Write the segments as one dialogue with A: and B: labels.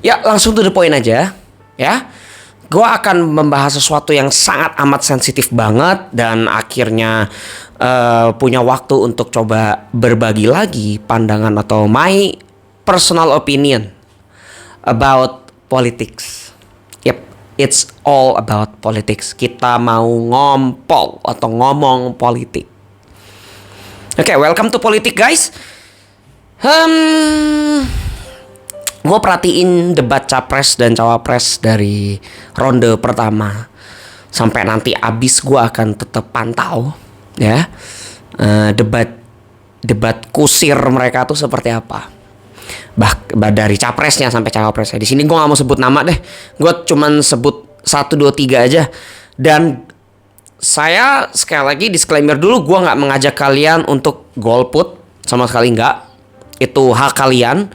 A: Ya, langsung to the point aja, ya. Gue akan membahas sesuatu yang sangat amat sensitif banget dan akhirnya punya waktu untuk coba berbagi lagi pandangan atau my personal opinion about politics. Yep, it's all about politics. Kita mau ngompol atau ngomong politik. Oke, welcome to politik, guys. Gue perhatiin debat capres dan cawapres dari ronde pertama sampai nanti abis. Gue akan tetap pantau, ya, debat kusir mereka tuh seperti apa. Dari capresnya sampai cawapresnya. Di sini gue nggak mau sebut nama deh. Gue cuman sebut 1, 2, 3 aja. Dan saya sekali lagi disclaimer dulu, gue nggak mengajak kalian untuk golput, sama sekali nggak. Itu hak kalian.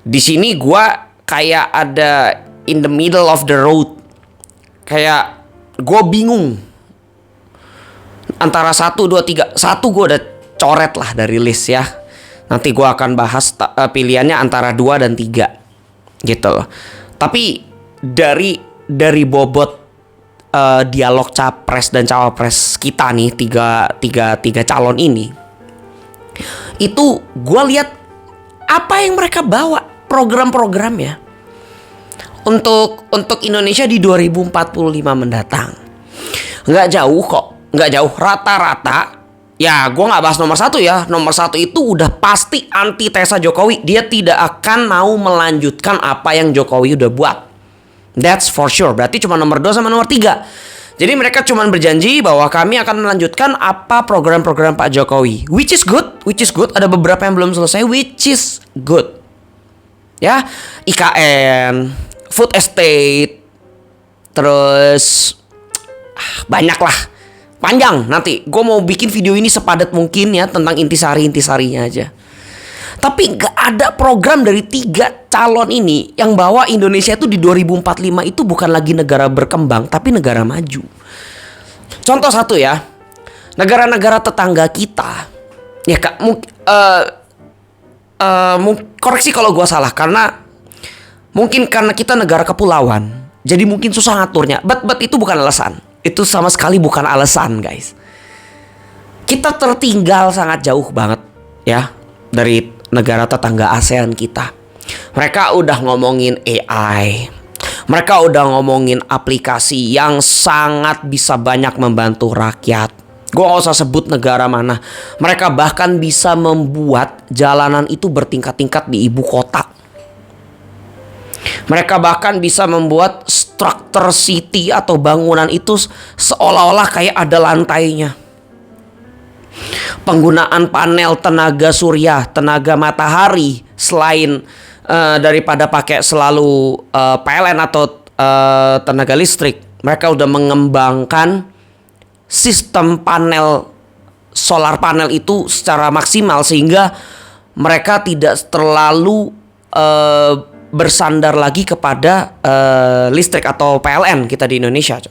A: Di sini gue kayak ada in the middle of the road. Kayak gue bingung antara 1, 2, 3. 1 gue udah coret lah dari list ya. Nanti gue akan bahas pilihannya antara 2 dan 3 gitu loh. Tapi dari bobot dialog capres dan cawapres kita nih, tiga calon ini, itu gue lihat apa yang mereka bawa, program-programnya untuk Indonesia di 2045 mendatang. Nggak jauh kok, nggak jauh. Rata-rata, ya gue nggak bahas nomor 1 ya. Nomor 1 itu udah pasti antitesa Jokowi. Dia tidak akan mau melanjutkan apa yang Jokowi udah buat. That's for sure. Berarti cuma nomor 2 sama nomor 3. Jadi mereka cuma berjanji bahwa kami akan melanjutkan apa program-program Pak Jokowi. Which is good. Ada beberapa yang belum selesai, which is good. Ya, IKN, food estate, terus banyak lah. Panjang nanti. Gue mau bikin video ini sepadat mungkin ya tentang intisarinya aja. Tapi gak ada program dari 3 calon ini yang bawa Indonesia itu di 2045 itu bukan lagi negara berkembang, tapi negara maju. Contoh 1 ya. Negara-negara tetangga kita. Ya Kak, koreksi kalau gue salah, karena mungkin karena kita negara kepulauan, jadi mungkin susah ngaturnya. But itu bukan alasan. Itu sama sekali bukan alasan, guys. Kita tertinggal sangat jauh banget ya dari negara tetangga ASEAN kita. Mereka udah ngomongin AI. Mereka udah ngomongin aplikasi yang sangat bisa banyak membantu rakyat. Gue gak usah sebut negara mana. Mereka bahkan bisa membuat jalanan itu bertingkat-tingkat di ibu kota. Mereka bahkan bisa membuat struktur city atau bangunan itu seolah-olah kayak ada lantainya. Penggunaan panel tenaga surya, tenaga matahari, selain daripada pakai selalu PLN atau tenaga listrik, mereka udah mengembangkan sistem panel solar panel itu secara maksimal sehingga mereka tidak terlalu bersandar lagi kepada listrik atau PLN kita di Indonesia.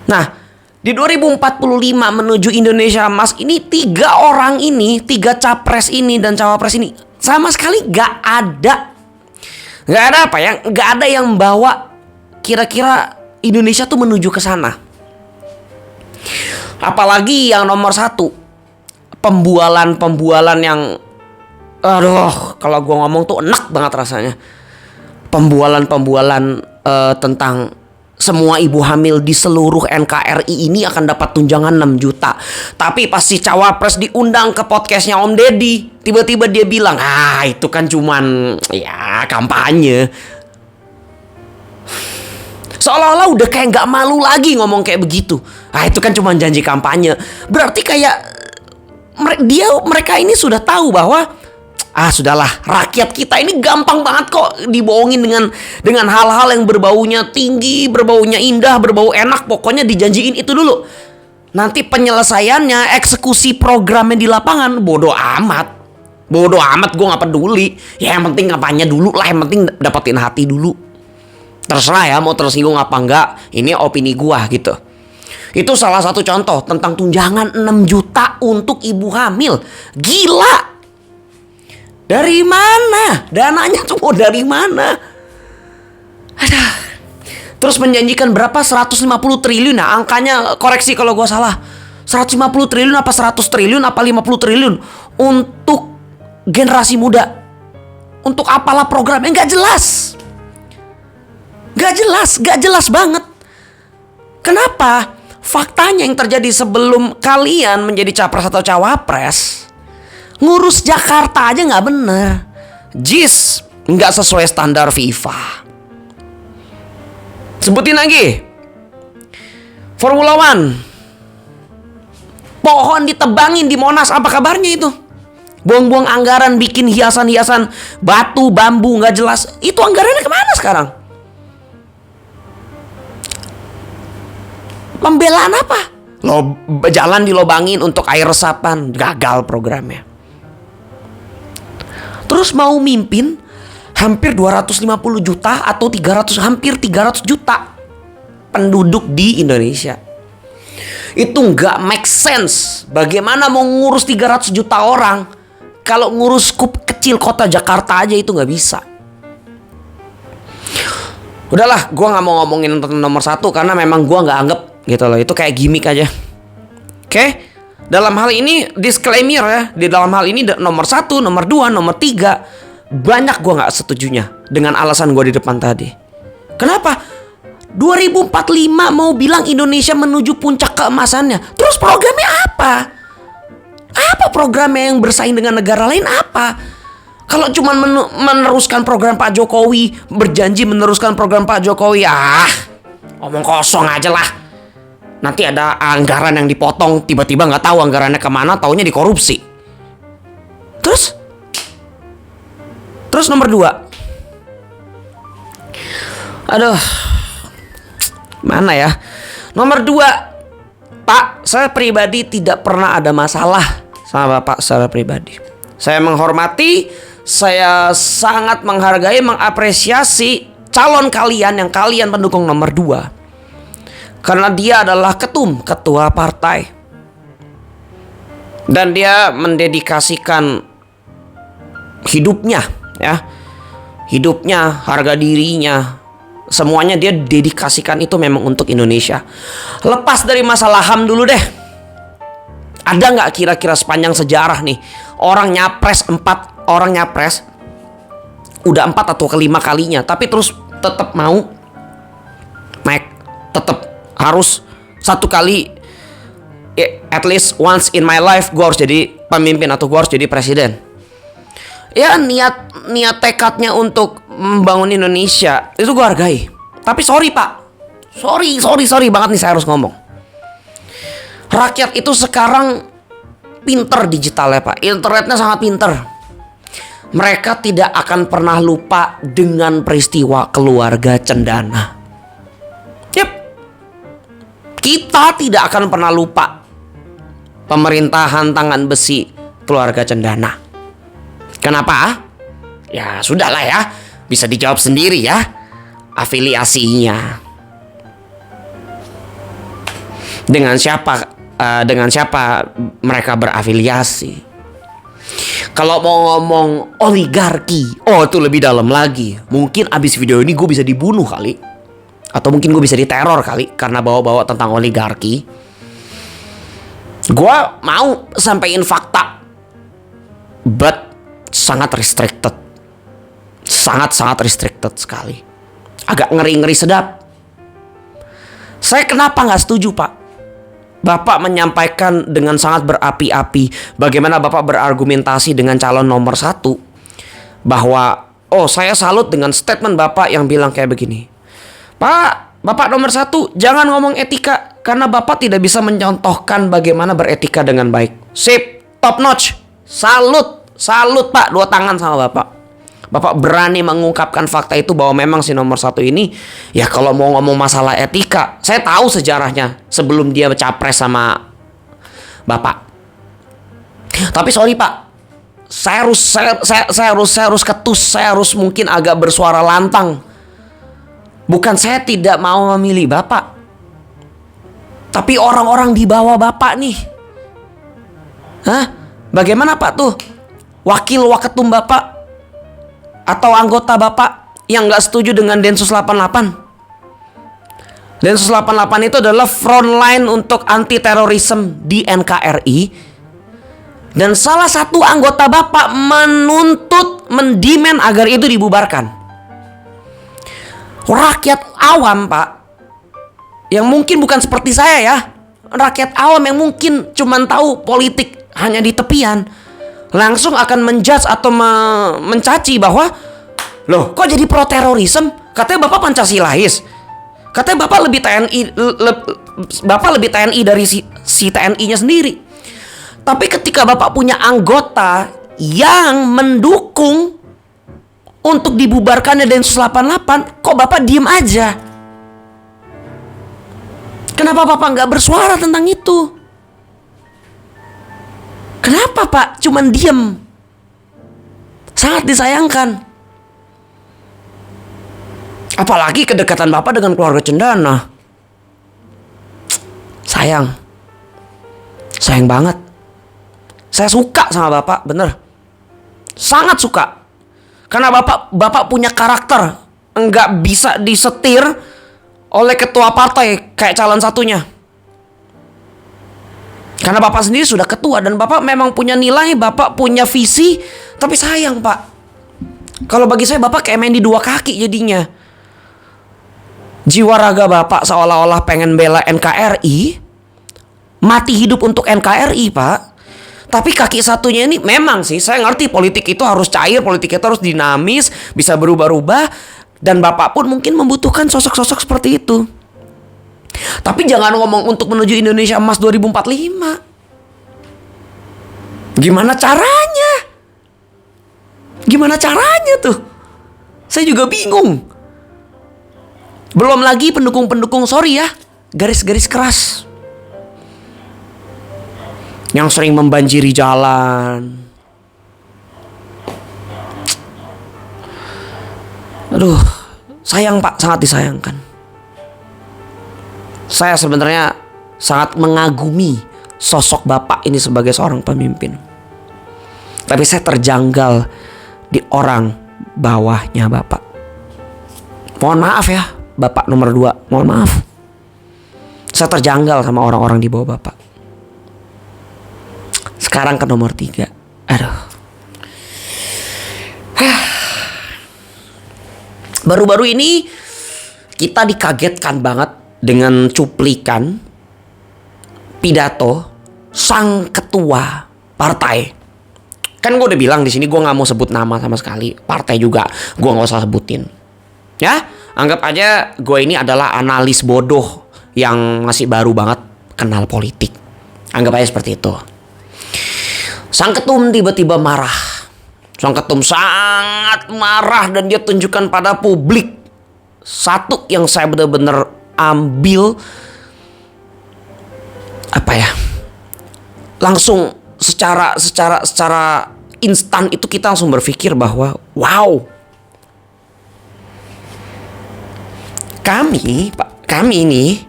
A: Nah, di 2045 menuju Indonesia Emas ini 3 orang ini, 3 capres ini dan cawapres ini sama sekali gak ada apa ya, gak ada yang bawa kira-kira Indonesia tuh menuju ke sana. Apalagi yang nomor 1, pembualan yang kalau gue ngomong tuh enak banget rasanya. Pembualan tentang semua ibu hamil di seluruh NKRI ini akan dapat tunjangan 6 juta. Tapi pas si cawapres diundang ke podcastnya Om Deddy, tiba-tiba dia bilang, itu kan cuman ya kampanye. Seolah-olah udah kayak gak malu lagi ngomong kayak begitu. Itu kan cuman janji kampanye. Berarti kayak mereka ini sudah tahu bahwa sudahlah, rakyat kita ini gampang banget kok dibohongin dengan hal-hal yang berbaunya tinggi, berbaunya indah, berbau enak. Pokoknya dijanjiin itu dulu. Nanti penyelesaiannya, eksekusi programnya di lapangan, bodoh amat, gue gak peduli. Ya yang penting kampanye dulu lah, yang penting dapetin hati dulu. Terserah ya mau tersinggung apa enggak, ini opini gue gitu. Itu salah satu contoh tentang tunjangan 6 juta untuk ibu hamil. Gila. Dari mana? Dananya tuh mau dari mana? Aduh. Terus menjanjikan berapa? 150 triliun. Nah, angkanya koreksi kalau gue salah. 150 triliun apa 100 triliun apa 50 triliun untuk generasi muda. Untuk apalah programnya? Nggak jelas. Nggak jelas banget. Kenapa? Faktanya yang terjadi sebelum kalian menjadi capres atau cawapres, ngurus Jakarta aja nggak bener. JIS nggak sesuai standar FIFA. Sebutin lagi. Formula One. Pohon ditebangin di Monas, apa kabarnya itu? Buang-buang anggaran bikin hiasan-hiasan batu, bambu nggak jelas. Itu anggarannya kemana sekarang? Pembelaan apa? Jalan dilobangin untuk air resapan. Gagal programnya. Terus mau mimpin hampir 250 juta atau hampir 300 juta penduduk di Indonesia. Itu nggak make sense. Bagaimana mau ngurus 300 juta orang kalau ngurus kecil kota Jakarta aja itu nggak bisa. Udahlah, gue nggak mau ngomongin tentang nomor 1 karena memang gue nggak anggap gitu loh. Itu kayak gimmick aja. Oke? Dalam hal ini disclaimer ya. Di dalam hal ini nomor 1, nomor 2, nomor 3 banyak gue nggak setujunya dengan alasan gue di depan tadi. Kenapa? 2045 mau bilang Indonesia menuju puncak keemasannya. Terus programnya apa? Apa programnya yang bersaing dengan negara lain apa? Kalau cuma meneruskan program Pak Jokowi, berjanji meneruskan program Pak Jokowi, omong kosong aja lah. Nanti ada anggaran yang dipotong, tiba-tiba nggak tahu anggarannya kemana, taunya dikorupsi. Terus nomor 2. Aduh, mana ya? Nomor 2, Pak, saya pribadi tidak pernah ada masalah sama Bapak secara pribadi. Saya menghormati, saya sangat menghargai, mengapresiasi calon kalian yang kalian pendukung nomor 2. Karena dia adalah ketua partai. Dan dia mendedikasikan hidupnya, ya. Hidupnya, harga dirinya, semuanya dia dedikasikan itu memang untuk Indonesia. Lepas dari masalah HAM dulu deh. Ada nggak kira-kira sepanjang sejarah nih orang nyapres udah 4 atau kelima kalinya, tapi terus tetap mau naik, tetap harus satu kali, at least once in my life gue harus jadi pemimpin atau gue harus jadi presiden. Ya niat tekadnya untuk membangun Indonesia itu gue hargai. Tapi sorry Pak, sorry banget nih saya harus ngomong. Rakyat itu sekarang pinter digitalnya Pak, internetnya sangat pinter. Mereka tidak akan pernah lupa dengan peristiwa keluarga Cendana. Kita tidak akan pernah lupa pemerintahan tangan besi keluarga Cendana. Kenapa? Ya sudahlah ya, bisa dijawab sendiri ya. Afiliasinya dengan siapa mereka berafiliasi. Kalau mau ngomong oligarki, itu lebih dalam lagi. Mungkin abis video ini gue bisa dibunuh kali. Atau mungkin gue bisa diteror kali karena bawa-bawa tentang oligarki. Gue mau sampein fakta, but sangat restricted. Sangat restricted sekali. Agak ngeri-ngeri sedap. Saya kenapa gak setuju Pak? Bapak menyampaikan dengan sangat berapi-api bagaimana Bapak berargumentasi dengan calon nomor 1. Bahwa saya salut dengan statement Bapak yang bilang kayak begini. Pak, Bapak nomor 1, jangan ngomong etika karena Bapak tidak bisa mencontohkan bagaimana beretika dengan baik. Sip, top notch. Salut Pak, 2 tangan sama Bapak. Bapak berani mengungkapkan fakta itu bahwa memang si nomor 1 ini, ya kalau mau ngomong masalah etika, saya tahu sejarahnya sebelum dia capres sama Bapak. Tapi sorry Pak, saya harus ketus, saya harus mungkin agak bersuara lantang. Bukan saya tidak mau memilih Bapak, tapi orang-orang di bawah Bapak nih. Bagaimana Pak tuh? wakil waketum Bapak atau anggota Bapak yang nggak setuju dengan Densus 88. Densus 88 itu adalah frontline untuk anti terorisme di NKRI. Dan salah satu anggota Bapak menuntut, mendimen agar itu dibubarkan. Rakyat awam, Pak, yang mungkin bukan seperti saya ya, rakyat awam yang mungkin cuman tahu politik hanya di tepian, langsung akan menjudge atau mencaci bahwa, loh kok jadi pro terorisme? Katanya Bapak Pancasilais, katanya Bapak lebih TNI, Bapak lebih TNI dari si TNI-nya sendiri. Tapi ketika Bapak punya anggota yang mendukung untuk dibubarkannya Densus 88, kok Bapak diem aja? Kenapa Bapak nggak bersuara tentang itu? Kenapa Pak cuman diem? Sangat disayangkan. Apalagi kedekatan Bapak dengan keluarga Cendana. Sayang banget. Saya suka sama Bapak, bener. Sangat suka. Karena Bapak punya karakter, nggak bisa disetir oleh ketua partai kayak calon satunya. Karena Bapak sendiri sudah ketua dan Bapak memang punya nilai, Bapak punya visi. Tapi sayang Pak, kalau bagi saya Bapak kayak main di dua kaki jadinya. Jiwa raga Bapak seolah-olah pengen bela NKRI, mati hidup untuk NKRI Pak. Tapi kaki satunya ini memang sih, saya ngerti politik itu harus cair, politik itu harus dinamis, bisa berubah-ubah. Dan Bapak pun mungkin membutuhkan sosok-sosok seperti itu. Tapi jangan ngomong untuk menuju Indonesia Emas 2045. Gimana caranya? Gimana caranya tuh? Saya juga bingung. Belum lagi pendukung-pendukung, sorry ya, garis-garis keras yang sering membanjiri jalan. Aduh, sayang Pak, sangat disayangkan. Saya sebenarnya sangat mengagumi sosok Bapak ini sebagai seorang pemimpin. Tapi saya terjanggal di orang bawahnya Bapak. Mohon maaf ya, Bapak nomor 2, mohon maaf. Saya terjanggal sama orang-orang di bawah Bapak. Sekarang ke nomor 3. Aduh. Baru-baru ini kita dikagetkan banget dengan cuplikan pidato sang ketua partai. Kan gue udah bilang di sini gue nggak mau sebut nama sama sekali, partai juga gue nggak usah sebutin. Ya, anggap aja gue ini adalah analis bodoh yang masih baru banget kenal politik. Anggap aja seperti itu. Sang ketum tiba-tiba marah. Sang ketum sangat marah dan dia tunjukkan pada publik. Satu yang saya benar-benar ambil, apa ya, langsung secara instan itu kita langsung berpikir bahwa wow, kami ini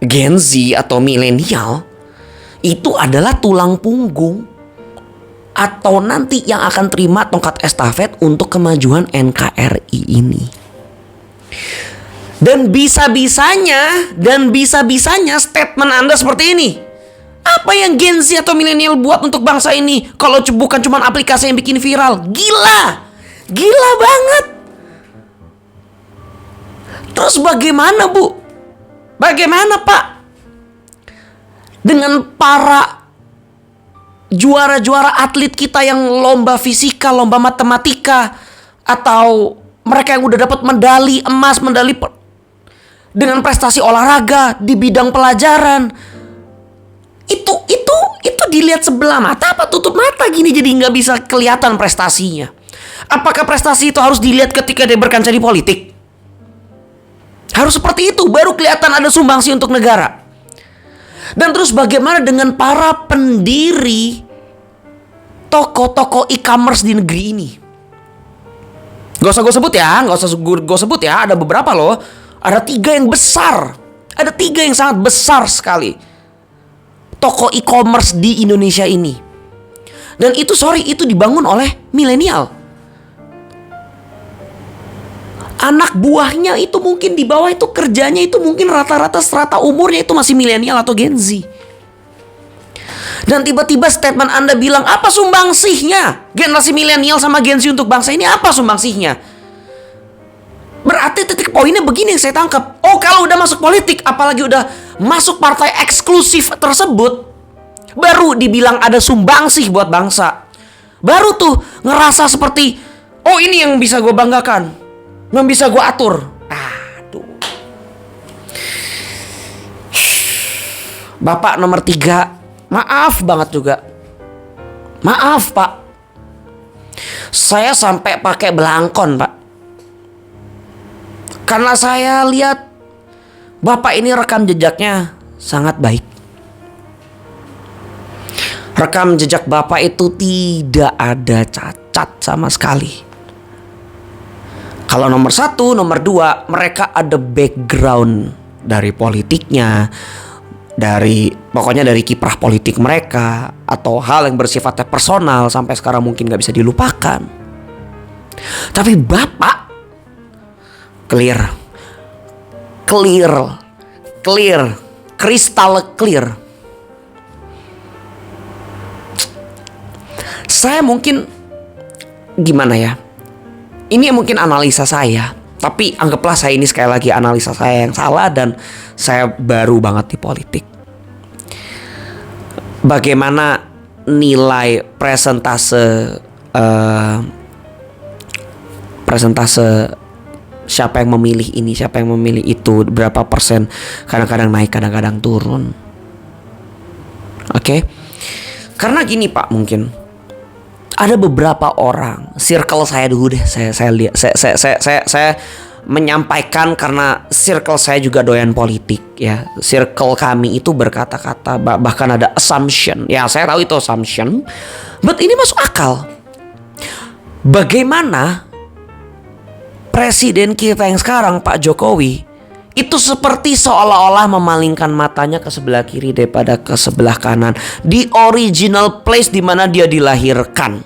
A: Gen Z atau milenial itu adalah tulang punggung atau nanti yang akan terima tongkat estafet untuk kemajuan NKRI ini. Dan bisa-bisanya statement Anda seperti ini. Apa yang Gen Z atau milenial buat untuk bangsa ini kalau bukan cuma aplikasi yang bikin viral? Gila banget. Terus bagaimana Bu? Bagaimana Pak? Dengan para juara-juara atlet kita yang lomba fisika, lomba matematika, atau mereka yang udah dapat medali emas, dengan prestasi olahraga di bidang pelajaran, itu dilihat sebelah mata apa tutup mata gini jadi nggak bisa kelihatan prestasinya? Apakah prestasi itu harus dilihat ketika dia berkancah di politik? Harus seperti itu baru kelihatan ada sumbangsi untuk negara. Dan terus bagaimana dengan para pendiri toko-toko e-commerce di negeri ini? Gak usah gue sebut ya, ada beberapa loh. Ada 3 yang besar. Ada 3 yang sangat besar sekali toko e-commerce di Indonesia ini. Dan itu itu dibangun oleh milenial. Anak buahnya itu mungkin di bawah itu kerjanya itu mungkin rata-rata strata umurnya itu masih milenial atau Gen Z. Dan tiba-tiba statement Anda bilang, apa sumbangsihnya generasi milenial sama Gen Z untuk bangsa ini? Apa sumbangsihnya? Berarti titik poinnya begini yang saya tangkap. Oh, kalau udah masuk politik, apalagi udah masuk partai eksklusif tersebut, baru dibilang ada sumbangsih buat bangsa. Baru tuh ngerasa seperti, oh ini yang bisa gue banggakan, yang bisa gue atur. Aduh. Bapak nomor 3, maaf banget juga. Maaf Pak, saya sampai pakai belangkon Pak, karena saya lihat Bapak ini rekam jejaknya sangat baik. Rekam jejak Bapak itu tidak ada cacat sama sekali. Kalau nomor 1, nomor 2, mereka ada background dari politiknya, pokoknya dari kiprah politik mereka, atau hal yang bersifatnya personal sampai sekarang mungkin gak bisa dilupakan. Tapi Bapak clear, crystal clear. Saya mungkin gimana ya? Ini mungkin analisa saya, tapi anggaplah saya ini sekali lagi analisa saya yang salah dan saya baru banget di politik. Bagaimana nilai presentase siapa yang memilih ini, siapa yang memilih itu, berapa persen, kadang-kadang naik, kadang-kadang turun. Oke? Karena gini Pak, mungkin ada beberapa orang, circle saya dulu deh, saya lihat, saya menyampaikan karena circle saya juga doyan politik ya. Circle kami itu berkata-kata, bahkan ada assumption. Ya, saya tahu itu assumption, but ini masuk akal. Bagaimana presiden kita yang sekarang, Pak Jokowi, itu seperti seolah-olah memalingkan matanya ke sebelah kiri daripada ke sebelah kanan. Di original place di mana dia dilahirkan,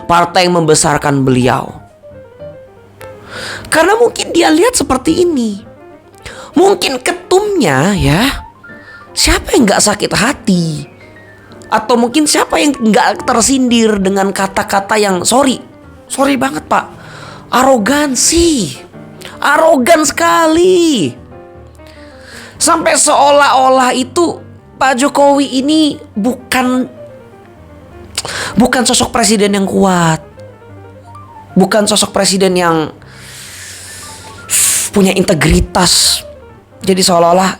A: partai yang membesarkan beliau. Karena mungkin dia lihat seperti ini. Mungkin ketumnya ya, siapa yang gak sakit hati? Atau mungkin siapa yang gak tersindir dengan kata-kata yang sorry banget Pak, arogan sekali. Sampai seolah-olah itu Pak Jokowi ini bukan sosok presiden yang kuat, bukan sosok presiden yang punya integritas. Jadi seolah-olah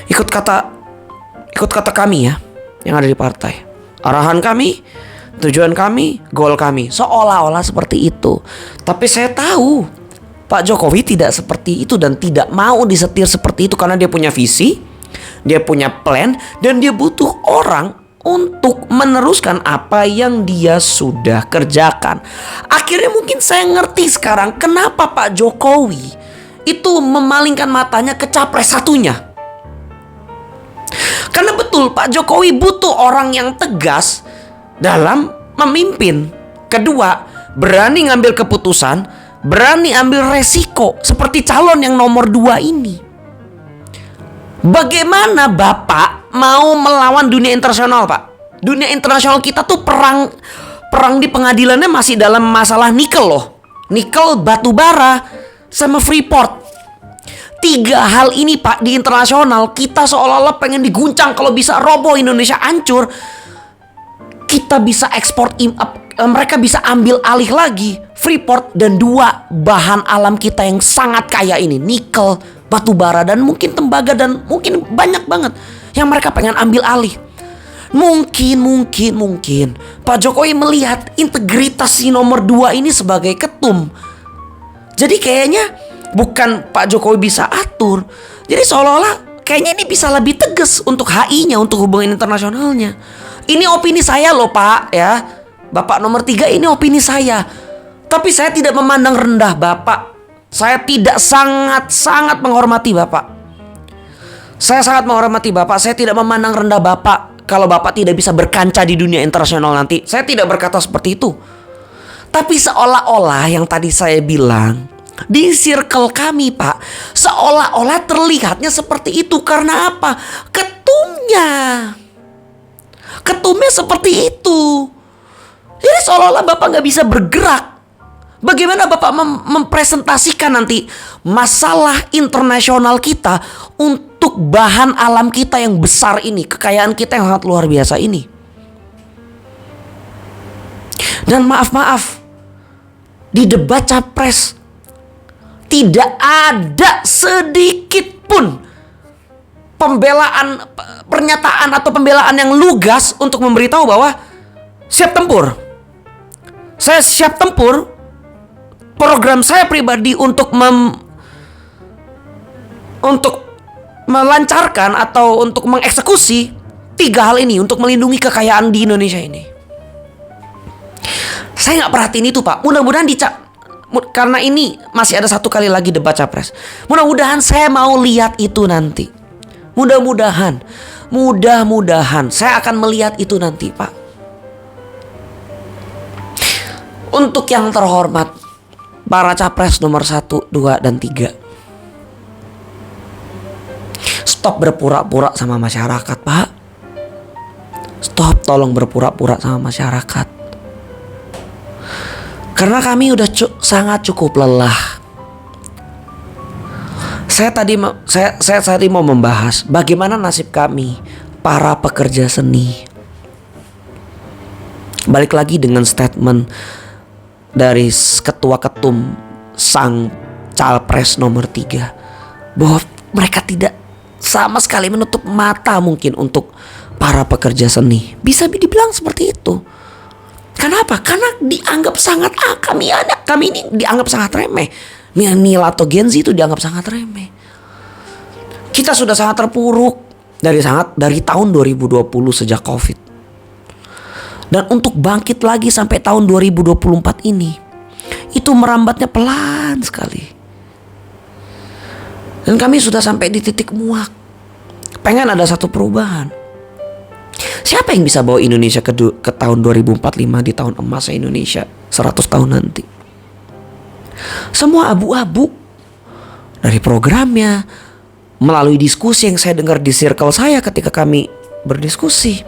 A: ikut kata kami ya, yang ada di partai, arahan kami, tujuan kami, goal kami, seolah-olah seperti itu. Tapi saya tahu Pak Jokowi tidak seperti itu dan tidak mau disetir seperti itu, karena dia punya visi, dia punya plan, dan dia butuh orang untuk meneruskan apa yang dia sudah kerjakan. Akhirnya mungkin saya ngerti sekarang kenapa Pak Jokowi itu memalingkan matanya ke capres satunya. Karena betul Pak Jokowi butuh orang yang tegas dalam memimpin. Kedua, berani ngambil keputusan, berani ambil resiko seperti calon yang nomor 2 ini. Bagaimana Bapak mau melawan dunia internasional, Pak? Dunia internasional kita tuh perang di pengadilannya masih dalam masalah nikel loh. Nikel, batu bara, sama Freeport. 3 hal ini Pak, di internasional kita seolah-olah pengen diguncang. Kalau bisa roboh, Indonesia hancur, kita bisa ekspor, mereka bisa ambil alih lagi Freeport dan 2 bahan alam kita yang sangat kaya ini, nikel, batu bara, dan mungkin tembaga, dan mungkin banyak banget yang mereka pengen ambil alih. Mungkin Pak Jokowi melihat integritas si nomor 2 ini sebagai ketum. Jadi kayaknya bukan Pak Jokowi bisa atur. Jadi seolah-olah kayaknya ini bisa lebih tegas untuk HI-nya, untuk hubungan internasionalnya. Ini opini saya loh Pak ya. Bapak nomor 3, ini opini saya. Tapi saya tidak memandang rendah Bapak. Saya tidak, sangat menghormati Bapak. Saya sangat menghormati Bapak. Saya tidak memandang rendah Bapak. kalau Bapak tidak bisa berkancah di dunia internasional nanti. Saya tidak berkata seperti itu. Tapi seolah-olah yang tadi saya bilang, di circle kami Pak, seolah-olah terlihatnya seperti itu. Karena apa? Ketumnya seperti itu. Jadi seolah-olah Bapak gak bisa bergerak. Bagaimana Bapak mempresentasikan nanti masalah internasional kita untuk bahan alam kita yang besar ini, kekayaan kita yang sangat luar biasa ini. Dan maaf, di debat capres tidak ada sedikit pun pernyataan atau pembelaan yang lugas untuk memberitahu bahwa siap tempur. Saya siap tempur. Program saya pribadi untuk melancarkan atau untuk mengeksekusi 3 hal ini untuk melindungi kekayaan di Indonesia ini. Saya nggak perhatiin itu Pak. Mudah-mudahan karena ini masih ada 1 kali lagi debat capres. Mudah-mudahan saya mau lihat itu nanti. Mudah-mudahan saya akan melihat itu nanti Pak. Untuk yang terhormat, para capres nomor 1, 2, dan 3. Stop berpura-pura sama masyarakat Pak. Stop, tolong berpura-pura sama masyarakat. Karena kami udah sangat cukup lelah. Saya tadi mau membahas bagaimana nasib kami, para pekerja seni. Balik lagi dengan statement dari ketua ketum sang capres nomor 3, bahwa mereka tidak sama sekali menutup mata mungkin untuk para pekerja seni. Bisa dibilang seperti itu. Kenapa? Karena dianggap sangat kami ini dianggap sangat remeh. Milenial atau Gen Z itu dianggap sangat remeh. Kita sudah sangat terpuruk dari tahun 2020 sejak Covid. Dan untuk bangkit lagi sampai tahun 2024 ini, itu merambatnya pelan sekali. Dan kami sudah sampai di titik muak. Pengen ada satu perubahan. Siapa yang bisa bawa Indonesia ke tahun 2045, di tahun emasnya Indonesia 100 tahun nanti? Semua abu-abu. Dari programnya, melalui diskusi yang saya dengar di circle saya ketika kami berdiskusi.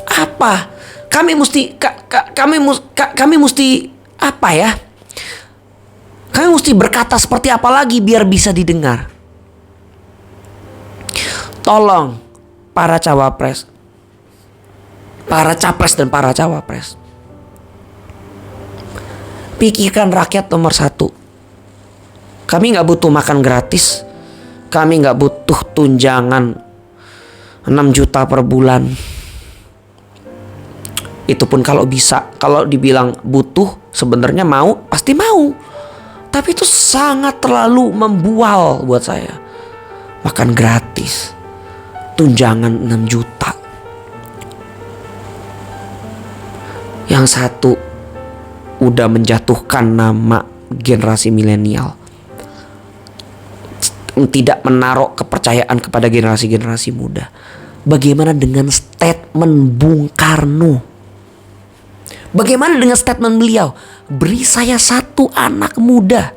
A: Apa? Kami mesti apa ya? Kami mesti berkata seperti apa lagi biar bisa didengar? Tolong para capres dan para cawapres, pikirkan rakyat nomor 1. Kami gak butuh makan gratis. Kami gak butuh tunjangan 6 juta per bulan. Itu pun kalau bisa. Kalau dibilang butuh, sebenarnya pasti mau. Tapi itu sangat terlalu membual buat saya. Makan gratis, tunjangan 6 juta. Yang satu udah menjatuhkan nama generasi milenial, tidak menaruh kepercayaan kepada generasi-generasi muda. Bagaimana dengan statement Bung Karno? Bagaimana dengan statement beliau? Beri saya 1 anak muda.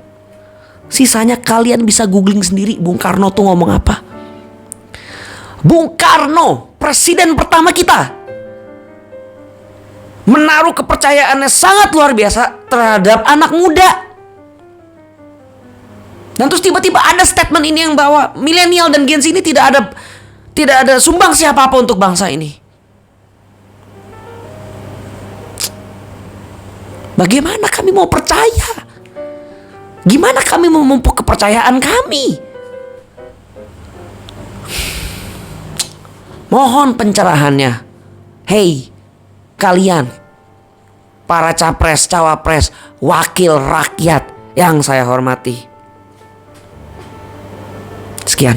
A: Sisanya kalian bisa googling sendiri Bung Karno tuh ngomong apa. Bung Karno, presiden pertama kita, menaruh kepercayaannya sangat luar biasa terhadap anak muda. Dan terus tiba-tiba ada statement ini yang bahwa milenial dan Gen Z ini tidak ada sumbang siapa-apa untuk bangsa ini. Bagaimana kami mau percaya? Gimana kami mau memupuk kepercayaan kami? Mohon pencerahannya. Hei, kalian para capres, cawapres, wakil rakyat yang saya hormati. Sekian.